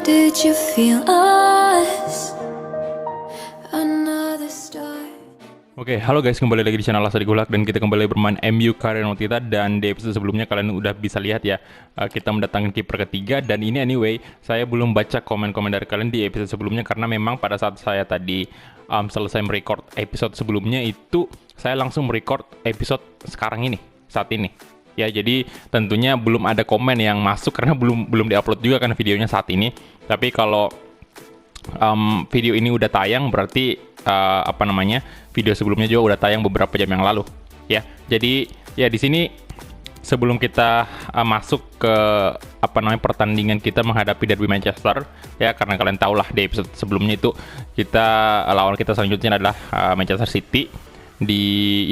Did you feel us? Another star. Oke, halo guys, kembali lagi di channel Lasari Gulak dan kita kembali bermain MU Karena Notita. Dan di episode sebelumnya kalian udah bisa lihat ya, kita mendatangkan kiper ketiga. Dan ini anyway, saya belum baca komen-komen dari kalian di episode sebelumnya karena memang pada saat saya tadi selesai merecord episode sebelumnya itu saya langsung merecord episode sekarang ini, saat ini. Ya, jadi tentunya belum ada komen yang masuk karena belum diupload juga kan videonya saat ini. Tapi kalau video ini udah tayang berarti video sebelumnya juga udah tayang beberapa jam yang lalu ya. Jadi ya di sini sebelum kita masuk ke pertandingan kita menghadapi Derby Manchester ya, karena kalian tahu lah di episode sebelumnya itu lawan kita selanjutnya adalah Manchester City di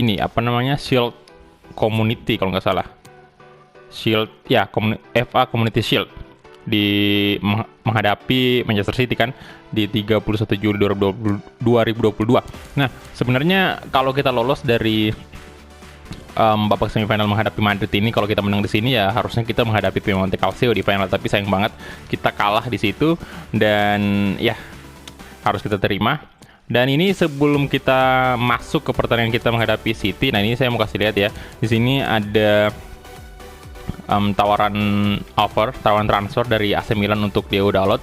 Shield Community kalau nggak salah. Shield ya, FA Community Shield di menghadapi Manchester City kan di 31 Juli 2022. Nah, sebenarnya kalau kita lolos dari babak semifinal menghadapi Madrid ini, kalau kita menang di sini ya harusnya kita menghadapi Piemonte Calcio di final, tapi sayang banget kita kalah di situ dan ya harus kita terima. Dan ini sebelum kita masuk ke pertandingan kita menghadapi City, nah ini saya mau kasih lihat ya. Di sini ada tawaran transfer dari AC Milan untuk Diego Dalot.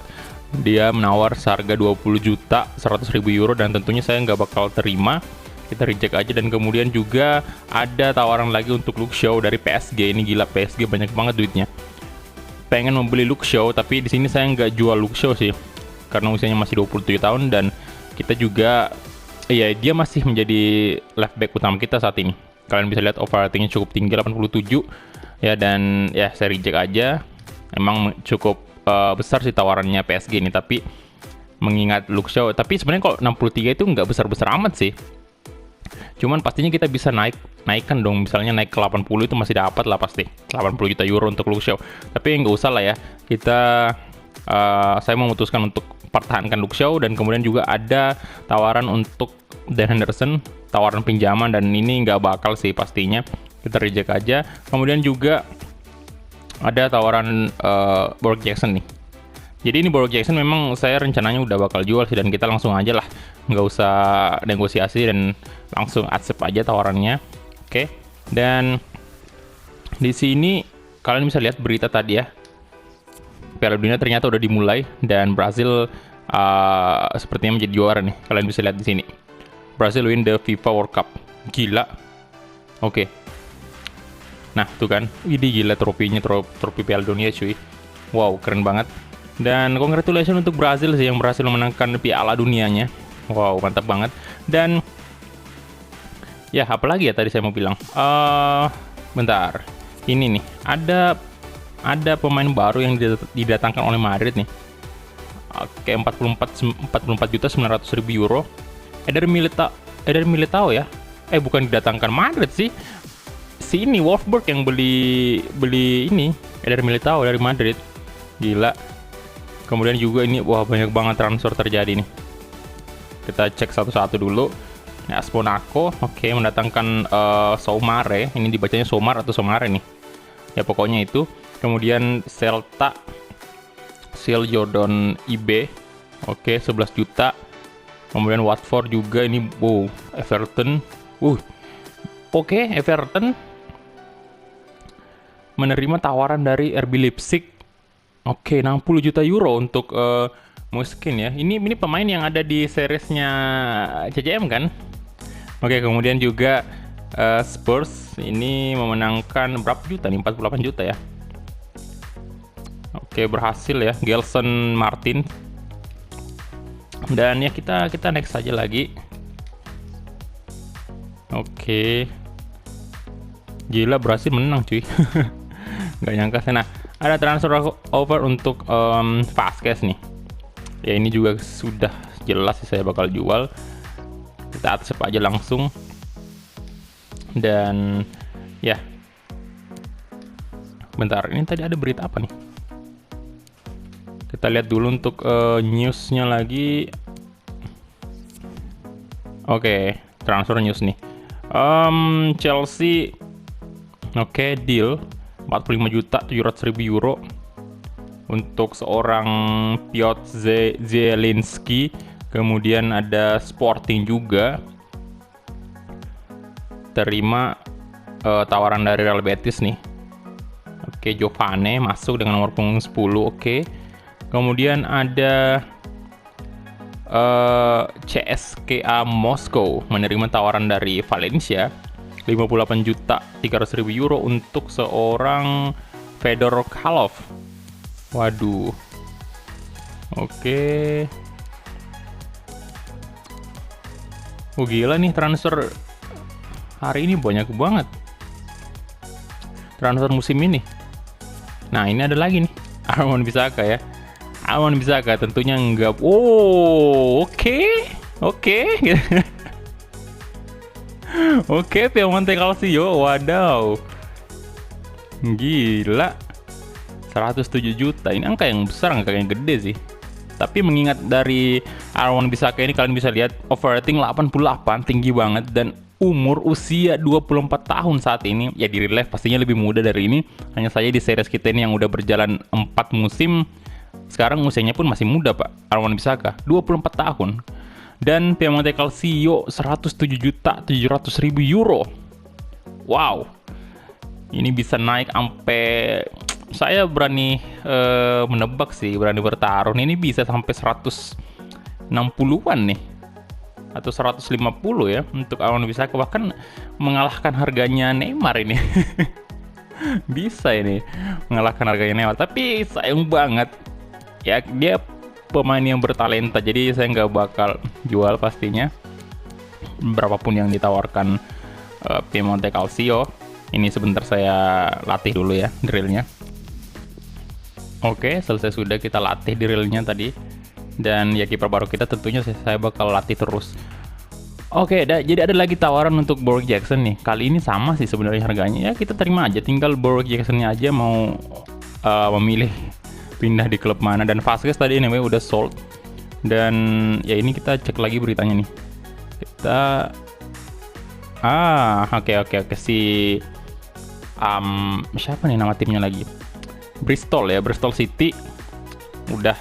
Dia menawar seharga 20.100.000 euro dan tentunya saya nggak bakal terima. Kita reject aja. Dan kemudian juga ada tawaran lagi untuk Luke Shaw dari PSG. Ini gila, PSG banyak banget duitnya. Pengen membeli Luke Shaw, tapi di sini saya nggak jual Luke Shaw sih karena usianya masih 27 tahun dan kita juga ya dia masih menjadi left back utama kita saat ini. Kalian bisa lihat overratingnya cukup tinggi, 87 ya, dan ya saya reject aja. Emang cukup besar sih tawarannya PSG ini, tapi mengingat Luke Shaw, tapi sebenarnya kalau 63 itu nggak besar-besar amat sih. Cuman pastinya kita bisa naikkan dong, misalnya naik ke 80 itu masih dapat lah pasti 80 juta euro untuk Luke Shaw. Tapi nggak usah lah ya, saya memutuskan untuk pertahankan Luke Shaw. Dan kemudian juga ada tawaran untuk Dan Henderson, tawaran pinjaman, dan ini nggak bakal sih pastinya, kita reject aja. Kemudian juga ada tawaran Borg Jackson nih. Jadi ini Borg Jackson memang saya rencananya udah bakal jual sih, dan kita langsung aja lah, nggak usah negosiasi dan langsung accept aja tawarannya. Oke. Dan di sini kalian bisa lihat berita tadi ya, Piala Dunia ternyata udah dimulai dan Brazil sepertinya menjadi juara nih. Kalian bisa lihat di sini, Brazil win the FIFA World Cup. Gila. Oke. Nah, tuh kan. Ini gila trofinya, trofi Piala Dunia cuy. Wow, keren banget. Dan congratulations untuk Brazil sih yang berhasil memenangkan Piala Dunianya. Wow, mantap banget. Dan ya, apalagi ya tadi saya mau bilang. Bentar. Ini nih, ada pemain baru yang didatangkan oleh Madrid nih. Oke, 44.900.000 euro. Eder Militao ya. Bukan didatangkan Madrid sih. Si ini Wolfsburg yang beli ini Eder Militao dari Madrid. Gila. Kemudian juga ini wah, banyak banget transfer terjadi nih. Kita cek satu-satu dulu. Nah, Monaco, oke, mendatangkan Soumare. Ini dibacanya Somar atau Somare nih. Ya pokoknya itu. Kemudian Celta, Sil Jordan IB. Oke, 11 juta. Kemudian Watford juga ini, wow, Everton. Oke, Everton menerima tawaran dari RB Leipzig. Oke, 60 juta euro untuk Muskin ya. Ini pemain yang ada di seriesnya CJM kan? Oke, kemudian juga Spurs ini memenangkan berapa juta nih? 48 juta ya. Oke, berhasil ya, Gelson Martin. Dan ya kita next saja lagi. Oke. Gila, berhasil menang cuy. Gak nyangka sih. Nah, ada transfer over untuk Vasquez nih. Ya ini juga sudah jelas sih saya bakal jual. Kita accept aja langsung. Dan ya, bentar, ini tadi ada berita apa nih? Kita lihat dulu untuk newsnya lagi. Oke, transfer news nih. Chelsea, oke, deal 45.700.000 euro untuk seorang Piotr Zielinski. Kemudian ada Sporting juga terima tawaran dari Real Betis nih. Oke, Giovane masuk dengan nomor punggung 10. Oke. Kemudian ada CSKA Moskow menerima tawaran dari Valencia 58.300.000 euro untuk seorang Fedor Kalov. Waduh. Oke. Oh gila nih, transfer hari ini banyak banget. Transfer musim ini. Nah, ini ada lagi nih. Arman Bissaka ya. Arman Bissaka tentunya enggak. Oh, oke. Oke, Piemonte Calcio. Wadaw. Gila. 107 juta. Ini angka yang besar, angka yang gede sih. Tapi mengingat dari Arman Bissaka ini, kalian bisa lihat overrating 88, tinggi banget, dan usia 24 tahun saat ini. Ya di real life pastinya lebih muda dari ini. Hanya saja di series kita ini yang udah berjalan 4 musim, sekarang usianya pun masih muda Pak. Arman Bissaka 24 tahun. Dan Piemonte Calcio 107.700.000 euro. Wow. Ini bisa naik sampai, saya berani menebak sih, berani bertaruh ini bisa sampai 160-an nih, atau 150 ya untuk Arman Bissaka, bahkan mengalahkan harganya Neymar ini. Bisa ini mengalahkan harganya Neymar, tapi sayang banget ya, dia pemain yang bertalenta, jadi saya nggak bakal jual pastinya berapapun yang ditawarkan Piemonte Calcio. Ini sebentar saya latih dulu ya drillnya. Oke, selesai sudah kita latih drillnya tadi. Dan ya kiper baru kita tentunya saya bakal latih terus. Oke, jadi ada lagi tawaran untuk Borg Jackson nih. Kali ini sama sih sebenarnya harganya. Ya kita terima aja, tinggal Borg Jacksonnya aja mau memilih pindah di klub mana. Dan Vasquez tadi anyway udah sold. Dan ya ini kita cek lagi beritanya nih. Kita oke si siapa nih nama timnya lagi? Bristol City udah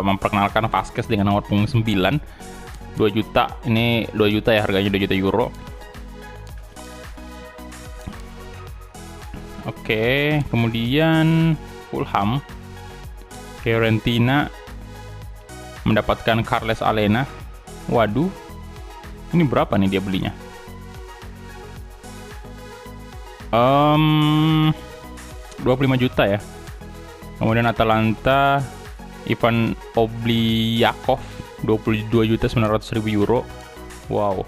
memperkenalkan Vasquez dengan nomor punggung 9, 2 juta. Ini 2 juta ya harganya, 2 juta euro. Oke, kemudian Fulham, Fiorentina mendapatkan Carles Alena. Waduh, ini berapa nih dia belinya? 25 juta ya. Kemudian Atalanta, Ivan Obliakov 22.900.000 euro. Wow.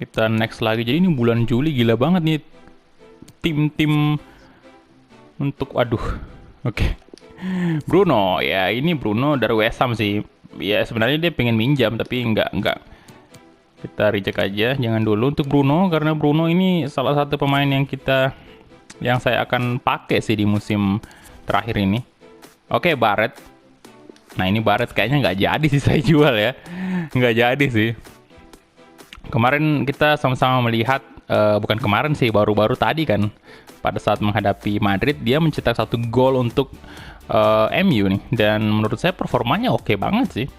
Kita next lagi. Jadi ini bulan Juli gila banget nih tim-tim untuk Oke. Bruno ya, ini Bruno dari West Ham sih. Ya sebenarnya dia pengen minjam tapi enggak. Kita reject aja, jangan dulu untuk Bruno, karena Bruno ini salah satu pemain yang saya akan pakai sih di musim terakhir ini. Oke, Barret. Nah ini Barret kayaknya nggak jadi sih saya jual ya, nggak jadi sih. Kemarin kita sama-sama melihat, bukan kemarin sih, baru-baru tadi kan, pada saat menghadapi Madrid dia mencetak 1 gol untuk MU nih, dan menurut saya performanya oke banget sih.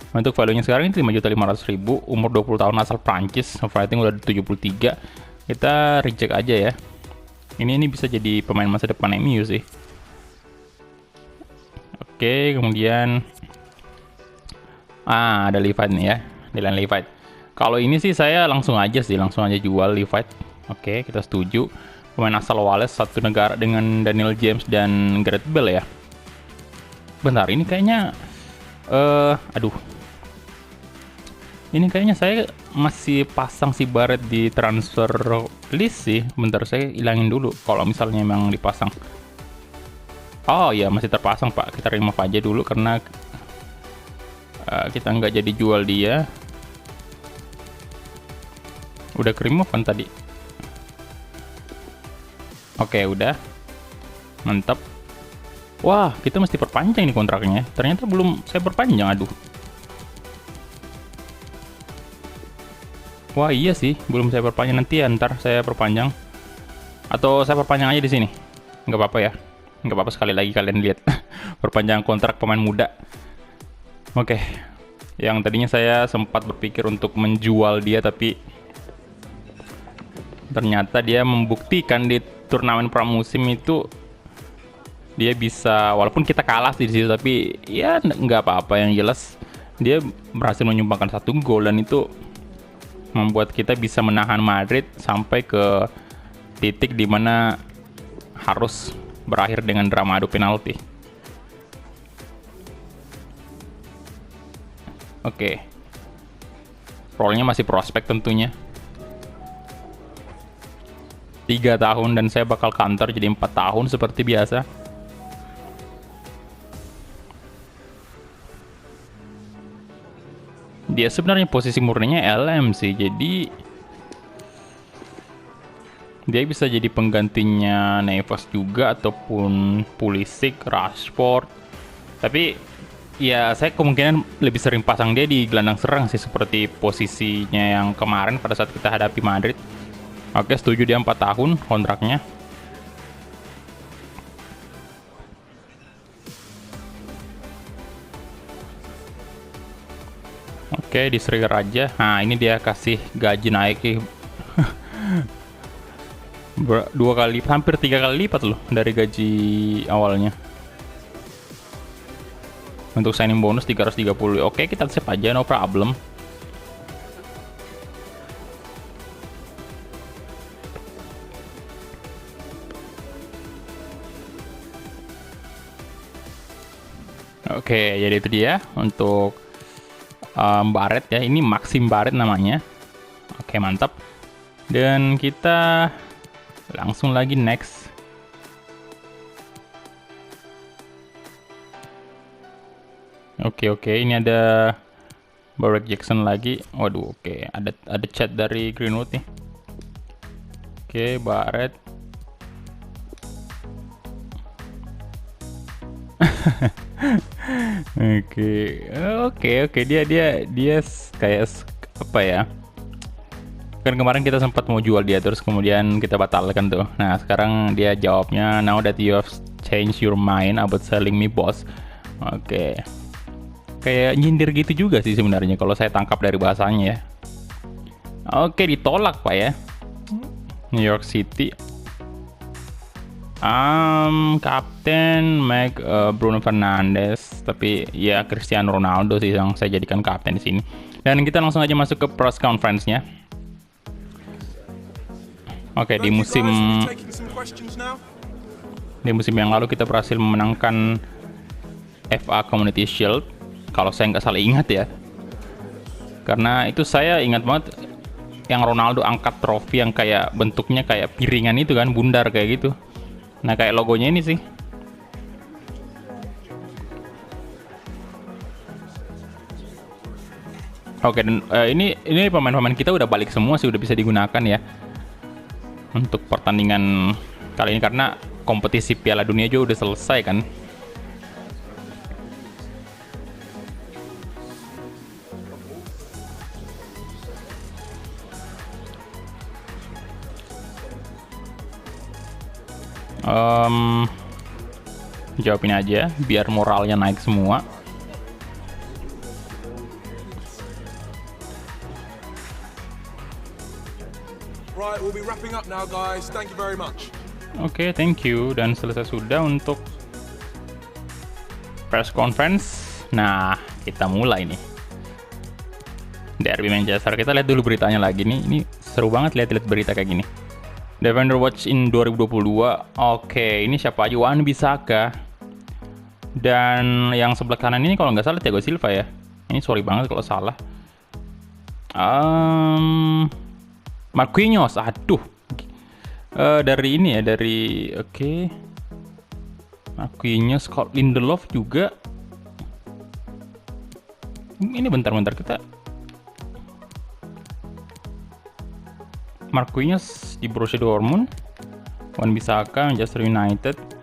Untuk value-nya sekarang ini 5.500.000, umur 20 tahun, asal Prancis, rating udah 73. Kita reject aja ya. Ini bisa jadi pemain masa depan MU sih. Oke, kemudian ada Levitt nih ya, Dylan Levitt. Kalau ini sih saya langsung aja jual Levitt. Oke, kita setuju. Pemain asal Wales, satu negara dengan Daniel James dan Gareth Bale ya. Bentar, ini kayaknya ini kayaknya saya masih pasang si Barret di transfer list sih. Bentar, saya hilangin dulu kalau misalnya memang dipasang. Oh ya, masih terpasang Pak. Kita remove aja dulu karena kita nggak jadi jual dia. Udah ke remove kan tadi. Oke, udah. Mantap. Wah, kita mesti perpanjang nih kontraknya. Ternyata belum saya perpanjang, aduh. Wah iya sih, belum saya perpanjang, nanti ya ntar saya perpanjang. Atau saya perpanjang aja di sini. Nggak apa-apa ya. Nggak apa-apa, sekali lagi kalian lihat perpanjangan kontrak pemain muda. Oke, yang tadinya saya sempat berpikir untuk menjual dia, tapi ternyata dia membuktikan di turnamen pramusim itu dia bisa, walaupun kita kalah di situ, tapi ya nggak apa-apa. Yang jelas dia berhasil menyumbangkan 1 gol, dan itu membuat kita bisa menahan Madrid sampai ke titik dimana harus berakhir dengan drama adu penalti. Oke, role-nya masih prospek tentunya. 3 tahun dan saya bakal counter jadi 4 tahun seperti biasa. Dia sebenarnya posisi murninya LM sih, jadi dia bisa jadi penggantinya Neves juga, ataupun Pulisic, Rashford. Tapi ya saya kemungkinan lebih sering pasang dia di gelandang serang sih, seperti posisinya yang kemarin pada saat kita hadapi Madrid. Oke, setuju, dia 4 tahun kontraknya. Oke, di Striker aja. Nah, ini dia kasih gaji naik 2 kali, hampir 3 kali lipat loh dari gaji awalnya. Untuk signing bonus 330. Oke, kita save aja, no problem. Oke, jadi itu dia untuk Barret ya. Ini Maxim Barret namanya. Oke, mantap. Dan kita langsung lagi next. Oke, ini ada Barrett Jackson lagi. Waduh, oke, ada chat dari Greenwood nih. Oke, Barrett. Oke, dia kayak apa ya? Kan kemarin kita sempat mau jual dia, terus kemudian kita batalkan tuh. Nah, sekarang dia jawabnya, now that you have changed your mind about selling me, boss. Oke. Kayak nyindir gitu juga sih sebenarnya kalau saya tangkap dari bahasanya ya. Oke, ditolak Pak ya. New York City. Kapten Bruno Fernandes, tapi ya Cristiano Ronaldo sih yang saya jadikan kapten di sini. Dan kita langsung aja masuk ke press conference-nya. Oke, di musim yang lalu kita berhasil memenangkan FA Community Shield, kalau saya nggak salah ingat ya. Karena itu saya ingat banget yang Ronaldo angkat trofi yang kayak bentuknya kayak piringan itu kan, bundar kayak gitu. Nah, kayak logonya ini sih. Oke, dan ini pemain-pemain kita udah balik semua sih, udah bisa digunakan ya untuk pertandingan kali ini, karena kompetisi Piala Dunia juga udah selesai kan. Jawabin aja biar moralnya naik semua. Right, we'll be wrapping up now, guys. Thank you very much. Oke, thank you. Dan selesai sudah untuk press conference. Nah, kita mulai nih. Derby Manchester. Kita lihat dulu beritanya lagi nih. Ini seru banget lihat berita kayak gini. Defender Watch in 2022. Oke, ini siapa aja? Wan-Bissaka. Dan yang sebelah kanan ini kalau nggak salah Thiago Silva ya. Ini sorry banget kalau salah. Marquinhos. Aduh. Dari ini ya, dari oke. Marquinhos, Lindelof juga. Ini bentar kita. Marquinhos di Borussia Dortmund, Wan-Bissaka Manchester United.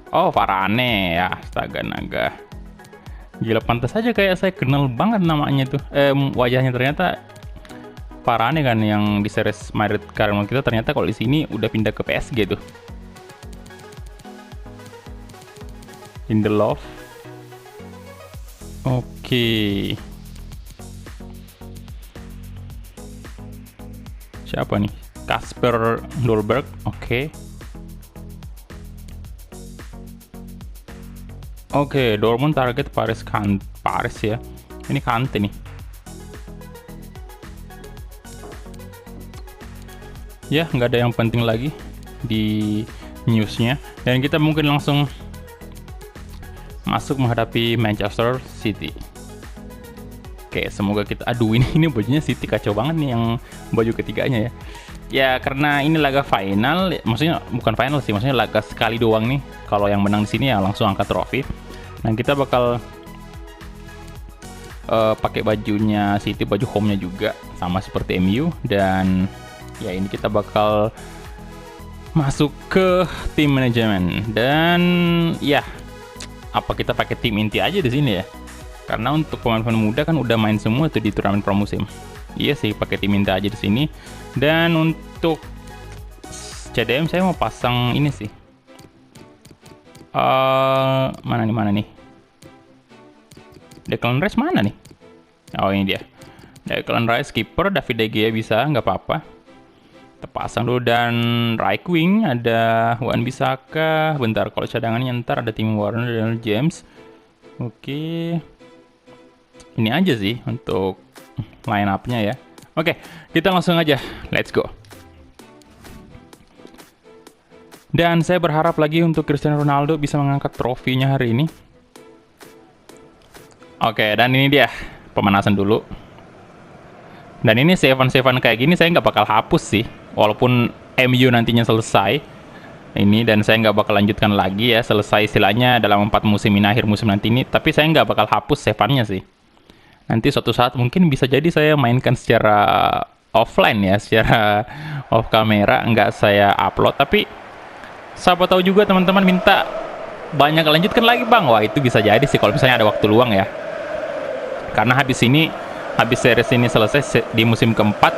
Oh, Varane ya, astaga naga. Gila, pantas aja kayak saya kenal banget namanya tuh. Wajahnya ternyata Varane kan yang di series Madrid karena kita, ternyata kalau di sini udah pindah ke PSG tuh. Lindelof. Oke. Siapa nih? Kasper Dolberg. Oke. Oke, Dortmund target Paris ya. Ini Kante nih. Ya, nggak ada yang penting lagi di newsnya. Dan kita mungkin langsung masuk menghadapi Manchester City. Oke, semoga kita... Aduh, ini bajunya City kacau banget nih yang baju ketiganya ya. Ya, karena ini laga final, maksudnya bukan final sih, maksudnya laga sekali doang nih. Kalau yang menang di sini ya langsung angkat trofi. Nah, kita bakal pakai bajunya City, baju home-nya juga sama seperti MU, dan ya ini kita bakal masuk ke tim manajemen. Dan ya, apa kita pakai tim inti aja di sini ya? Karena untuk pemain-pemain muda kan udah main semua tuh di turnamen pramusim. Iya sih, pakai tim inti aja di sini. Dan untuk CDM saya mau pasang ini sih. Mana nih? Declan Rice mana nih? Oh, ini dia. Declan Rice kiper, David De Gea bisa, nggak apa-apa. Kita pasang dulu. Dan right wing ada Wan-Bissaka. Bentar, kalau cadangannya ntar ada Tim Werner dan James. Oke. Ini aja sih untuk line up-nya ya. Oke, kita langsung aja. Let's go. Dan saya berharap lagi untuk Cristiano Ronaldo bisa mengangkat trofinya hari ini. Oke, dan ini dia pemanasan dulu. Dan ini save-an kayak gini saya nggak bakal hapus sih, walaupun MU nantinya selesai ini, dan saya nggak bakal lanjutkan lagi ya, selesai istilahnya dalam 4 musim ini, akhir musim nanti ini. Tapi saya nggak bakal hapus save-annya sih. Nanti suatu saat mungkin bisa jadi saya mainkan secara offline ya, secara off kamera, nggak saya upload. Tapi siapa tahu juga teman-teman minta banyak lanjutkan lagi bang, wah itu bisa jadi sih kalau misalnya ada waktu luang ya. Karena habis series ini selesai di musim keempat,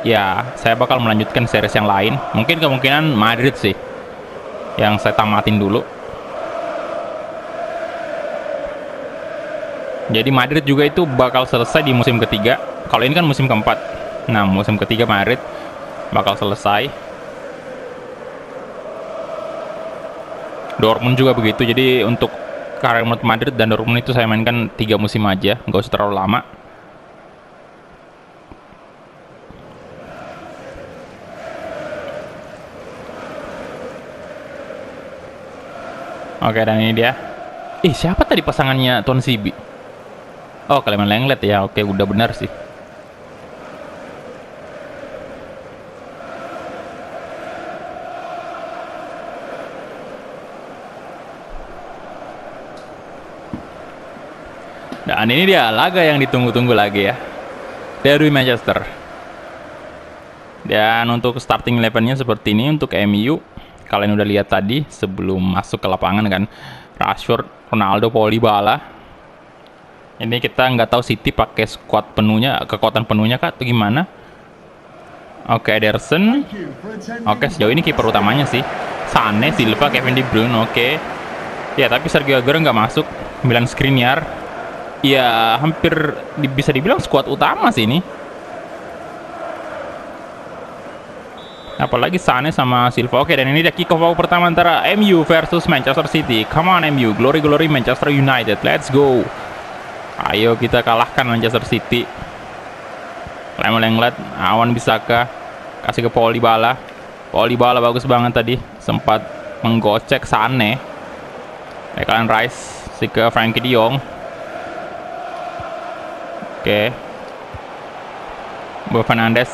ya saya bakal melanjutkan series yang lain. Mungkin kemungkinan Madrid sih yang saya tamatin dulu. Jadi Madrid juga itu bakal selesai di musim ketiga. Kalau ini kan musim keempat. Nah, musim ketiga Madrid bakal selesai. Dortmund juga begitu. Jadi untuk karir Madrid dan Dortmund itu saya mainkan 3 musim aja, nggak usah terlalu lama. Oke, dan ini dia. Siapa tadi pasangannya Tuan Sibi? Oh, Clement Lenglet ya. Oke, udah benar sih. Dan ini dia laga yang ditunggu-tunggu lagi ya, dari Manchester. Dan untuk starting 11-nya seperti ini untuk MU. Kalian udah lihat tadi sebelum masuk ke lapangan kan, Rashford, Ronaldo, Paul Dybala. Ini kita nggak tahu City pakai squad penuhnya, kekuatan penuhnya kah atau gimana? Oke, Ederson. Oke, sejauh ini kiper utamanya sih Sané, Silva, Kevin De Bruyne. Oke. Ya, tapi Sergio Aguero nggak masuk. Milan Skriniar. Ya, hampir bisa dibilang squad utama sih ini. Apalagi Sané sama Silva. Oke, dan ini dia kick off pertama antara MU versus Manchester City. Come on MU, glory Manchester United. Let's go. Ayo kita kalahkan Manchester City. Clement Lenglet, Wan-Bissaka, kasih ke Paul Dybala. Paul Dybala bagus banget tadi, sempat menggocek Sané. Declan Rice, kasih ke Frankie De Jong. Oke. Bruno Fernandes.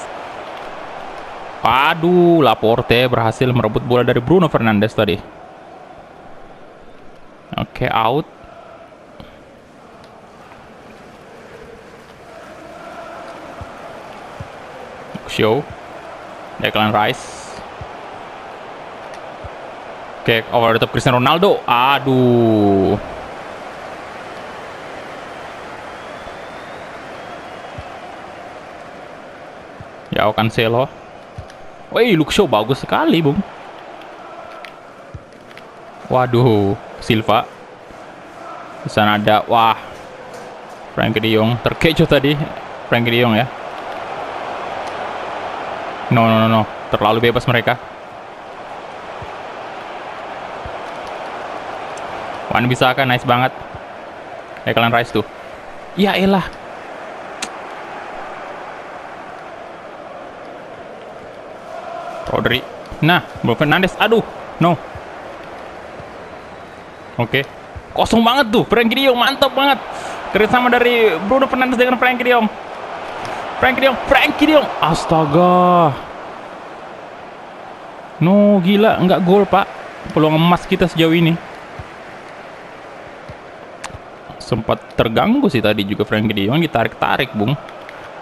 Aduh, Laporte berhasil merebut bola dari Bruno Fernandes tadi. Oke, out. Show. Declan Rice. Oke, over the top Cristiano Ronaldo. Aduh. Ya, Cancelo. Wih, Luke Shaw bagus sekali, Bung. Waduh, Silva. Di sana ada, wah, Frenkie de Jong terkecoh tadi. Frenkie de Jong ya. No, terlalu bebas mereka. Wan Bissaka nice banget. Declan Rice tuh. Ya elah. Rodri. Nah, Bruno Fernandes. Aduh, no. Oke. Kosong banget tuh. Frenkie de Jong mantap banget. Kerjasama dari Bruno Fernandes dengan Frenkie de Jong. Frenkie de Jong. Astaga. No, gila, nggak gol, Pak. Peluang emas kita sejauh ini. Sempat terganggu sih tadi juga Frenkie de Jong, ditarik-tarik, Bung.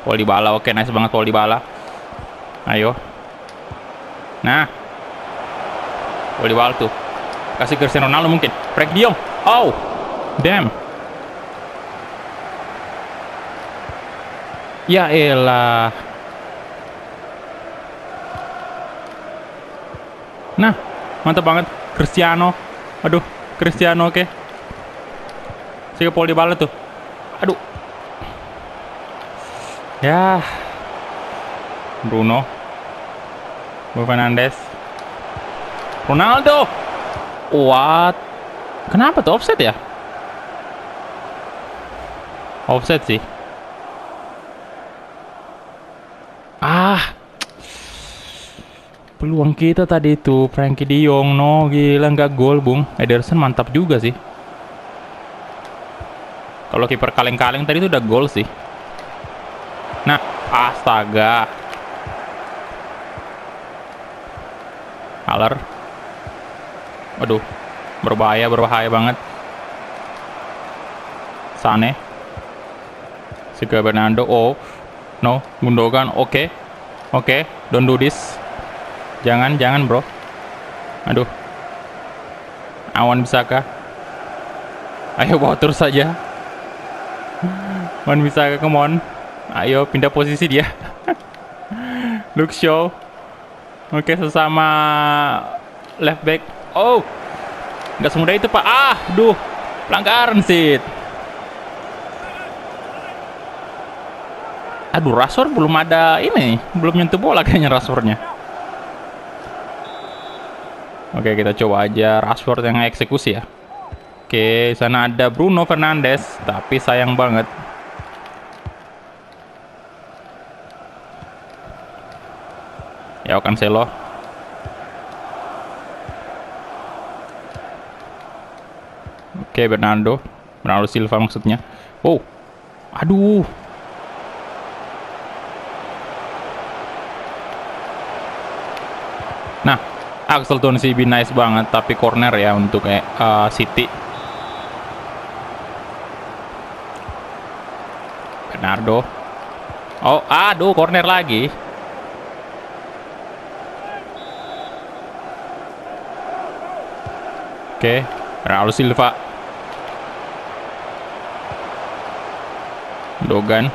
Paul Dybala, oke, nice banget Paul Dybala. Ayo. Nah. Paul Dybala tuh. Kasih Cristiano Ronaldo mungkin. Frenkie de Jong. Oh. Damn. Ya elah. Nah, mantap banget Cristiano. Aduh, Cristiano oke. Si Paul Dybala tuh. Aduh. Ya. Bruno Fernandes. Ronaldo. What? Kenapa tuh offset ya? Offset sih. Peluang kita tadi itu Frenkie de Jong, no, gila nggak gol, Bung. Ederson mantap juga sih. Kalau kiper kaleng-kaleng tadi itu udah gol sih. Nah, astaga. Haller. Waduh, berbahaya banget. Sane. Siga Bernardo. Oh, no, Gundogan. Oke, don't do this. Jangan, bro. Aduh. Wan Bissaka. Ayo bawa terus saja. Wan Bissaka, come on. Ayo pindah posisi dia. Luke Shaw. Oke, sesama left back. Oh. Nggak semudah itu, Pak. Duh. Pelanggaran sih. Aduh, Rashford belum ada ini. Belum nyentuh bola kayaknya Rashfordnya. Oke, kita coba aja Rashford yang eksekusi ya. Oke, sana ada Bruno Fernandes, tapi sayang banget. Ya, Cancelo. Oke, Bernardo Silva maksudnya. Oh, aduh. Nah, Axel Tuanzebe nice banget, tapi corner ya untuk City. Bernardo. Oh, aduh, corner lagi. Oke, Bernardo Silva. Dogan.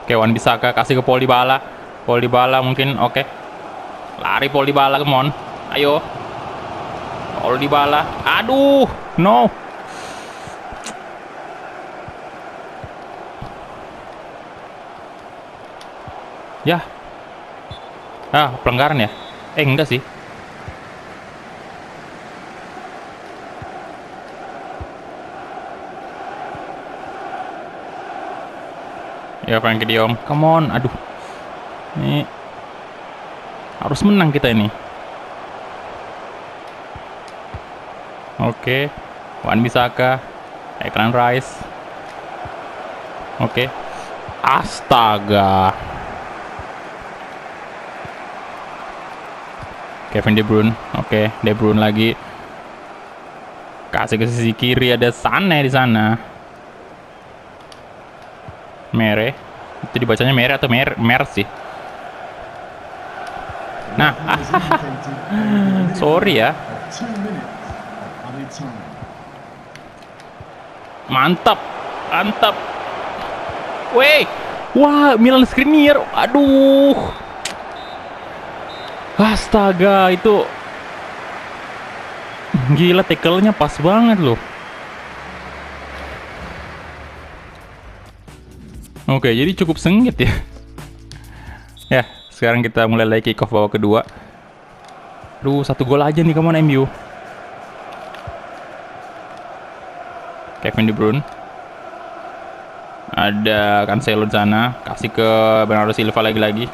Oke, Wan Bissaka kasih ke Paul Dybala. Paul Dybala mungkin oke. Lari Paul Dybala, come on. Ayo. Paul Dybala. Aduh, no. Ya. Pelanggaran ya? Enggak sih. Ya, Frenkie de Jong. Come on, aduh. Ini harus menang kita ini. Oke. Wan Bissaka. Declan Rice. Oke. Astaga. Kevin De Bruyne. Oke, De Bruyne lagi. Kasih ke sisi kiri, ada Sane di sana. Mere. Itu dibacanya Mere atau Mer sih. Nah, sorry ya. Mantap. Wah, Milan Skriniar. Aduh. Astaga, itu gila, tackle-nya pas banget loh. Oke, jadi cukup sengit ya. Ya, sekarang kita mulai lagi kick off babak kedua. Aduh, 1 gol aja nih, come on MU. Kevin De Bruyne. Ada Cancelo di sana, kasih ke Bernardo Silva lagi-lagi.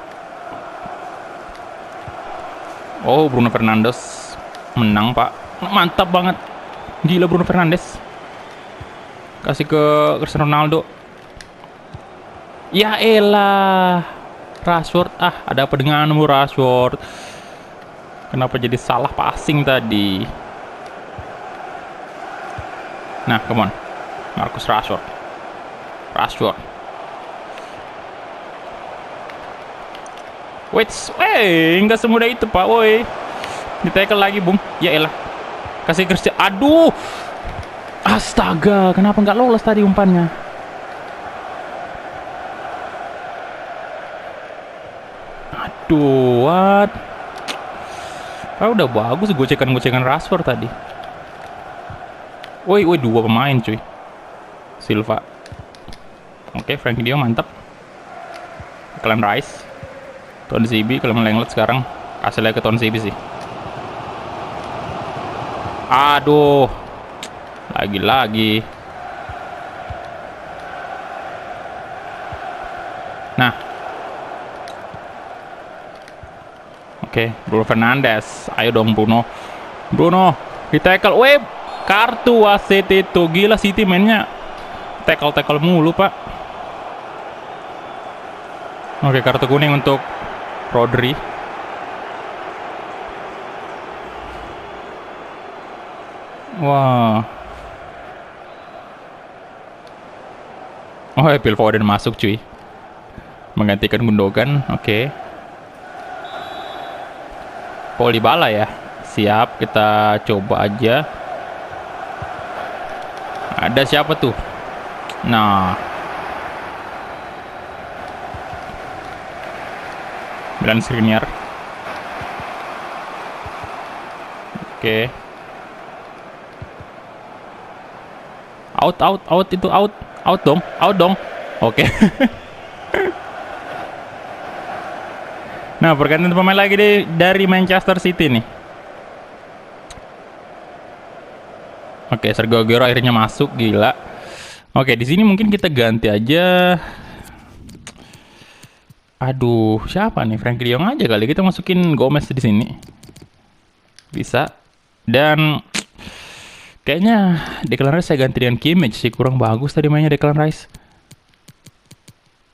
Oh, Bruno Fernandes menang, Pak. Mantap banget. Gila Bruno Fernandes. Kasih ke Cristiano Ronaldo. Ya elah. Rashford, ada apa denganmu Rashford? Kenapa jadi salah passing tadi? Nah, come on. Marcus Rashford. Wait, nggak semudah itu Pak, woi. Ditekel lagi, Bung. Ya elah. Kasih Cristiano. Aduh. Astaga, kenapa nggak lolos tadi umpannya? Aduh, what? Udah bagus gocekan-gocekan Rashford tadi. Woi, 2 pemain cuy. Silva. Oke, Frankie De Jong mantap. Declan Rice. Tonzibi kalau melenglet sekarang. Hasilnya ke Tonzibi sih. Aduh. Lagi-lagi. Nah. Oke, Bruno Fernandes. Ayo dong Bruno. Di tackle. Web. Kartu wasit itu. Gila City mainnya. Tackle mulu, Pak. Oke, kartu kuning untuk Rodri. Wah. Oh, Phil Foden masuk cuy. Menggantikan Gundogan. Oke. Paul Dybala ya. Siap, kita coba aja. Ada siapa tuh? Nah. Milan Skriniar. Oke. Out itu out dong. Oke. Nah, pergantian pemain lagi dari Manchester City nih. Oke, Sergio Aguero akhirnya masuk, gila. Oke, di sini mungkin kita ganti aja. Aduh, siapa nih? Frankie De Jong aja kali. Kita masukin Gomez di sini. Bisa. Dan kayaknya Declan Rice saya ganti dengan Kimmich sih. Kurang bagus tadi mainnya Declan Rice.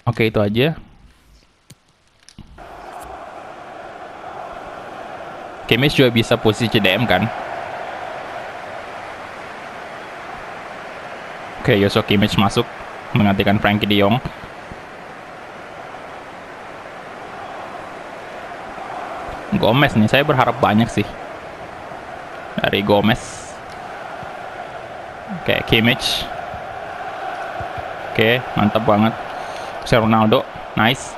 Oke, itu aja. Kimmich juga bisa posisi CDM kan? Oke, Joshua Kimmich masuk menggantikan Frankie De Jong. Gomez nih, saya berharap banyak sih dari Gomez. Oke, Kimmich. Oke, mantap banget. Ronaldo, nice.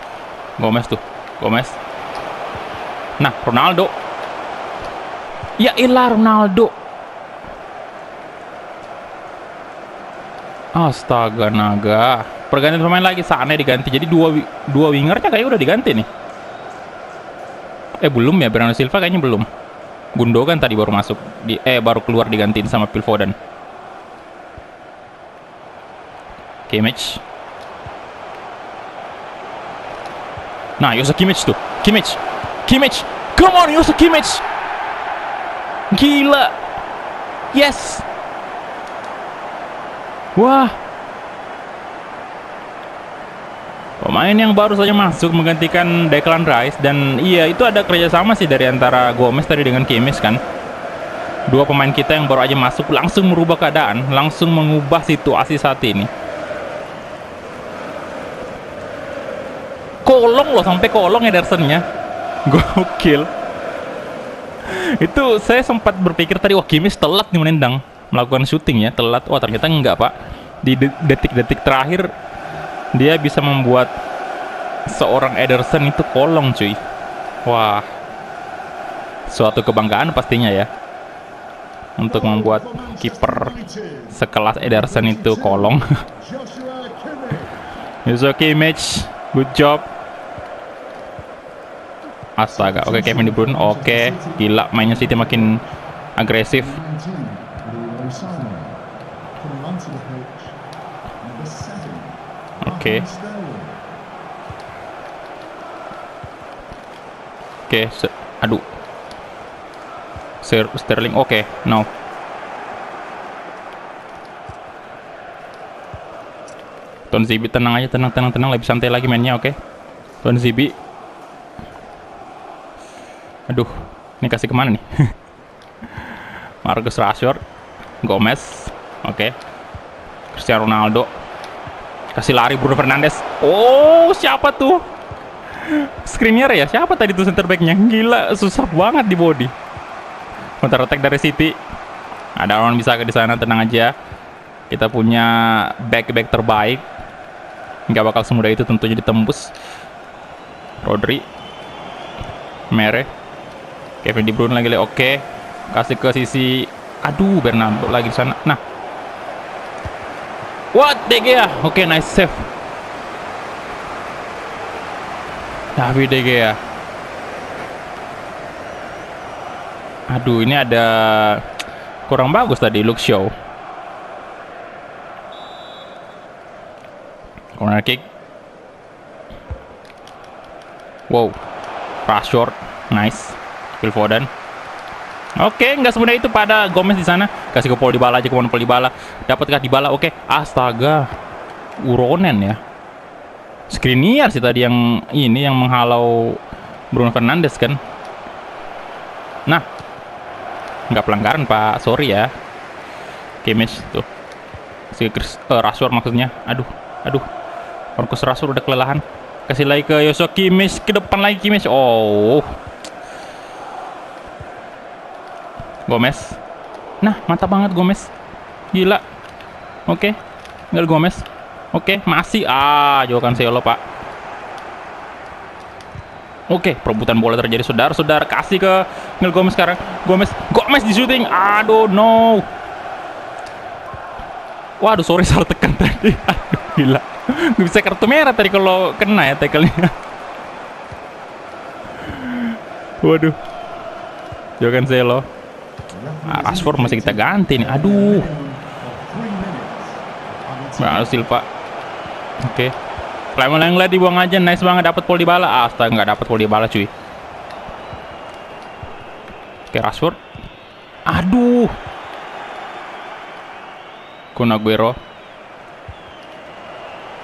Gomez. Nah, Ronaldo. Ya ilah, Ronaldo. Astaga naga. Pergantian pemain lagi, Sane diganti. Jadi dua wingernya kayaknya udah diganti nih. Belum ya, Bernardo Silva kayaknya belum. Gundogan tadi baru masuk baru keluar digantiin sama Phil Foden. Kimmich. Nah, Joshua Kimmich tuh. Kimmich. Come on, Joshua Kimmich. Gila. Yes. Wah. Pemain yang baru saja masuk menggantikan Declan Rice. Dan iya, itu ada kerjasama sih dari antara Gomez tadi dengan Kimmich kan. Dua pemain kita yang baru aja masuk langsung merubah keadaan, langsung mengubah situasi saat ini. Kolong loh, sampai kolong Ederson-nya. Gokil. Itu saya sempat berpikir tadi, wah Kimmich telat nih menendang, melakukan syuting ya, telat. Wah ternyata enggak Pak. Di detik-detik terakhir dia bisa membuat seorang Ederson itu kolong cuy. Wah, suatu kebanggaan pastinya ya, untuk membuat kiper sekelas Ederson itu kolong. Joshua Kimmich, good job. Astaga, oke, Kevin De Bruyne, oke, gila mainnya City makin agresif. Oke, aduh, Sterling, oke, no. Ton Zibi, tenang aja, tenang, lebih santai lagi mainnya, oke. Ton Zibi, aduh, ini kasih kemana nih? Marcus Rashford, Gomez, oke. Cristiano Ronaldo, kasih lari Bruno Fernandes. Oh, siapa tuh? Skriniar ya? Siapa tadi tuh center back-nya? Gila, susah banget di body. Counter attack dari City. Ada orang bisa ke di sana, tenang aja. Kita punya back terbaik. Nggak bakal semudah itu tentunya ditembus. Rodri, Mere, Kevin De Bruyne lagi, oke. Kasih ke sisi, aduh, Bernardo lagi di sana. Nah, what, De Gea, oke, nice save. David De Gea. Aduh, ini ada kurang bagus tadi Luke Shaw. Corner kick. Wow, Rashford, nice. Phil Foden. Oke, nggak semudah itu pada Gomez di sana. Kasih ke Paul Dybala aja, kemana Paul Dybala? Dapatkah Dybala? Oke, astaga, Uronen ya. Skriniar sih tadi yang ini yang menghalau Bruno Fernandes kan. Nah, nggak pelanggaran Pak, sorry ya. Kimmich tuh, si Rashford maksudnya. Aduh. Marcus Rashford udah kelelahan. Kasih lagi ke Joshua Kimmich, ke depan lagi Kimmich. Oh, Gomez. Nah, mantap banget Gomez. Gila. Oke, tinggal Gomez. Oke, masih. Jauh Cancelo, Pak. Oke, perebutan bola terjadi, saudara-saudara. Kasih ke Neil Gomez sekarang. Gomez di shooting. Aduh, no. Waduh, sorry, salah tekan tadi. Aduh, gila. Nggak bisa kartu merah tadi kalau kena ya tackle-nya. Waduh. Jauh Cancelo. Rashford masih kita ganti nih. Aduh. Bernardo Silva. Oke. Clement dibuang aja, nice banget, dapat Paul Dybala. Astaga, nggak dapat Paul Dybala cuy. Oke, Rashford. Aduh. Kun Aguero.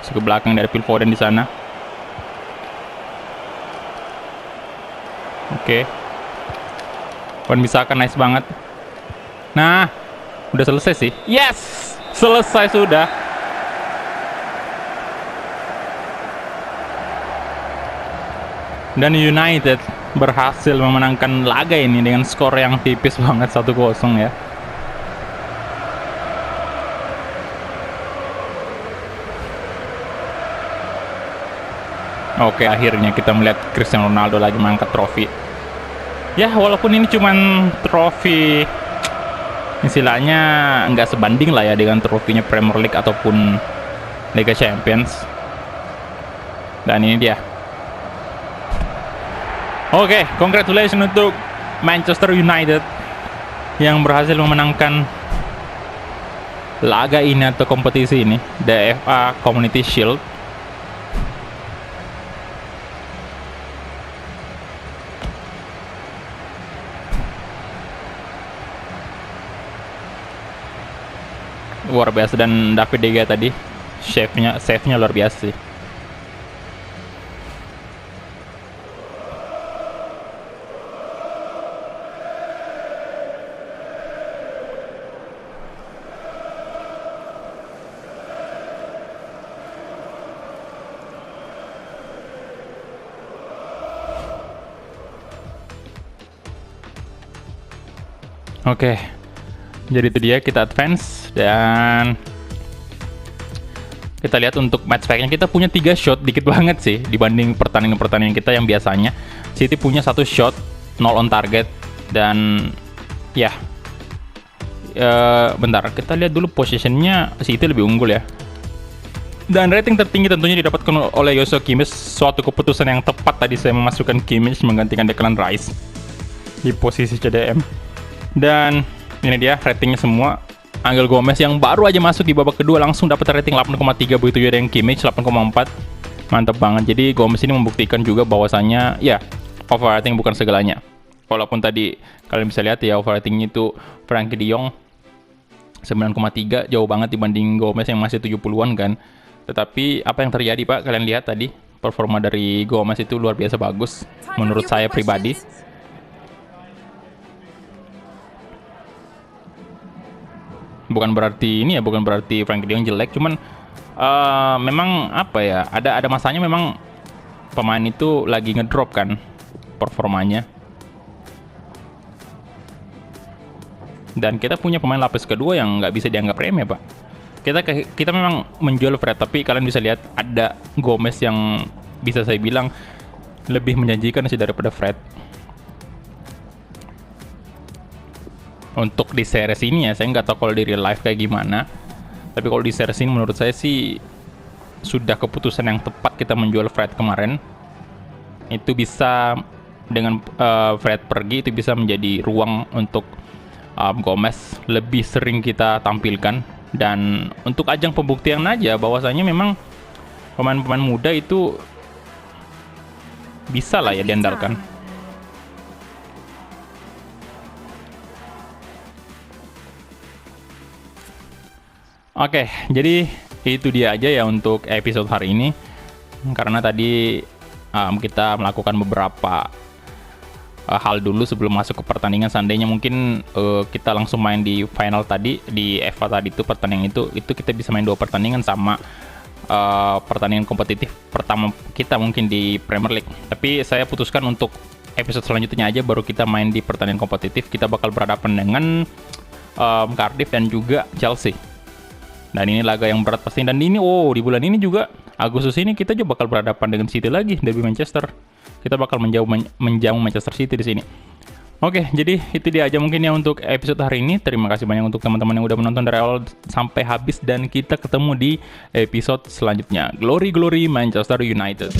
Ke belakang dari Phil Foden di sana. Oke. Wan Bissaka nice banget. Nah, udah selesai sih. Yes, selesai sudah. Dan United berhasil memenangkan laga ini dengan skor yang tipis banget 1-0 ya. Oke, akhirnya kita melihat Cristiano Ronaldo lagi mengangkat trofi. Ya, walaupun ini cuman trofi istilahnya nggak sebanding lah ya dengan trofinya Premier League ataupun Liga Champions. Dan ini dia. Oke, congratulations untuk Manchester United yang berhasil memenangkan laga ini atau kompetisi ini, the FA Community Shield. Luar biasa, dan David De Gea tadi save-nya luar biasa sih. Oke. Jadi itu dia, kita advance dan kita lihat untuk match pack-nya kita punya 3 shot, dikit banget sih dibanding pertandingan-pertandingan kita yang biasanya. City punya 1 shot, 0 on target, dan ya bentar, kita lihat dulu positionnya. City lebih unggul ya. Dan rating tertinggi tentunya didapatkan oleh Joshua Kimmich. Suatu keputusan yang tepat tadi saya memasukkan Kimmich menggantikan Declan Rice di posisi CDM. Dan ini dia ratingnya semua. Angel Gomez yang baru aja masuk di babak kedua langsung dapat rating 8,3, begitu juga dengan Kimmich 8,4. Mantap banget. Jadi Gomez ini membuktikan juga bahwasannya ya overrating bukan segalanya. Walaupun tadi kalian bisa lihat ya overratingnya itu Frenkie de Jong 9,3, jauh banget dibanding Gomez yang masih 70-an kan. Tetapi apa yang terjadi Pak? Kalian lihat tadi performa dari Gomez itu luar biasa bagus menurut saya pribadi. Bukan berarti ini ya, bukan berarti Frenkie de Jong jelek, cuman memang apa ya, ada masanya memang pemain itu lagi ngedrop kan performanya. Dan kita punya pemain lapis kedua yang nggak bisa dianggap remeh Pak. Kita memang menjual Fred, tapi kalian bisa lihat ada Gomez yang bisa saya bilang lebih menjanjikan sih daripada Fred. Untuk di series ini ya, saya nggak tahu kalau di real life kayak gimana. Tapi kalau di series ini menurut saya sih sudah keputusan yang tepat kita menjual Fred kemarin. Itu bisa dengan Fred pergi, itu bisa menjadi ruang untuk Gomez lebih sering kita tampilkan. Dan untuk ajang pembuktian aja bahwasanya memang pemain-pemain muda itu bisa lah ya diandalkan. Oke, jadi itu dia aja ya untuk episode hari ini. Karena tadi kita melakukan beberapa hal dulu sebelum masuk ke pertandingan. Seandainya mungkin kita langsung main di final tadi, di FA tadi itu pertandingan itu kita bisa main 2 pertandingan sama pertandingan kompetitif pertama kita mungkin di Premier League. Tapi saya putuskan untuk episode selanjutnya aja baru kita main di pertandingan kompetitif. Kita bakal berhadapan dengan Cardiff dan juga Chelsea. Dan ini laga yang berat pasti. Dan ini di bulan ini juga Agustus ini kita juga bakal berhadapan dengan City lagi, derby Manchester. Kita bakal menjamu Manchester City di sini. Oke, jadi itu dia aja mungkin ya untuk episode hari ini. Terima kasih banyak untuk teman-teman yang udah menonton dari awal sampai habis, dan kita ketemu di episode selanjutnya. Glory glory Manchester United.